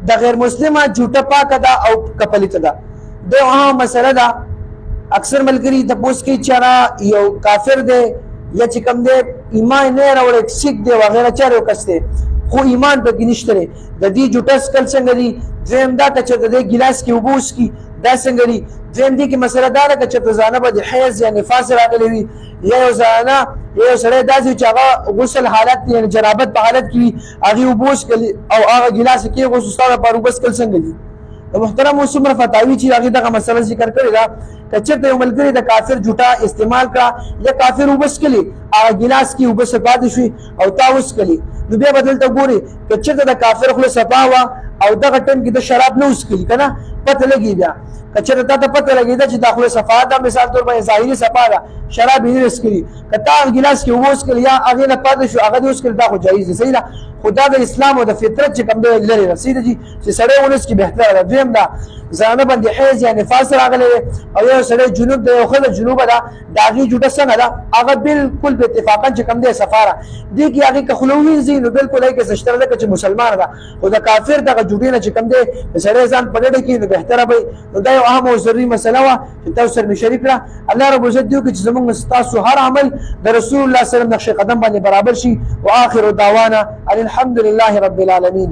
د غیر مسلمه جوټه پاکه ده او کپلیته ده. دا اهم مسله ده. اکثر ملګري تپوس کوي چې یو کافر دی یا چې کوم دی ایمان نه راوړی سیک دی وغیره چا یو کس دی خو ایمان پکې نشته دی د دې جوټه سکل څنګه دی. دویم دا که چېرته دی ګیلاس کې اوبه وڅښي دا څنګه دي. دویم دې کې مسله دا ده که چېرته زانه به د حیض یا نفاس راغلی وي یا یو زانه یا یو سړی داسې چې هغه غسل حالت یعنې جنابت په حالت کې وي هغې اوبه وڅښلې او هغه ګیلاس یې کېغوست ستا دپاره اوبه څښل څنګه دي. د محترمو څومره فتاوي چې هغې دغه مسله ذکر کړې ده که چېرته یو ملګري د کافر جوټه استعمال کړه یا کافر اوبه څښلې هغه ګیلاس کې اوبه څه پاتې شوي او تا وڅښلې نو بیا به دلته ګورې که چېرته د کافر خوله صفا وه او دغه ټایم کې د شراب نه وڅښلي که نه پته لګي بیا که چېرته تا ته پته لګېده چې دا خوله صفا ده مثال طور باندې ظاهري صفا ده شراب یې نه څښلي که تا هغه ګیلاس کې اوبه وڅښلې یا هغې نه پاتې شو هغه دې وڅښلې دا خو جایز دی صحیح ده خو دا د اسلام او د فطرت چې کوم دی لرې ده صحیح ده جي چې سړی ونه څښي بهتره ده. دویم دا زنانه باندې حیض یا نفاس راغلی دی او یو سړی جنوب دی یو ښځه جنوبه ده د هغې جوټه څنګه ده هغه بالکل په اتفاقا چې کوم دی صفا ده دې کې هغې که خوله ووینځي نو بالکل هغې کې څه شته نه ده که چې مسلمانه ده خو د کافر دغه جوټې نه چې کوم دی د سړی ځان په ډډه کړي نو بهتره به نو دا یو اهم او ضروري مسله وه چې تاسو سره مې شریک کړه. الله رب العزت دې وکړي چې زموږ ستاسو هر عمل د رسول الله صلی الله علیه وسلم نقش قدم باندې برابر شي. واخر دعوانا ان الحمد لله رب العالمین.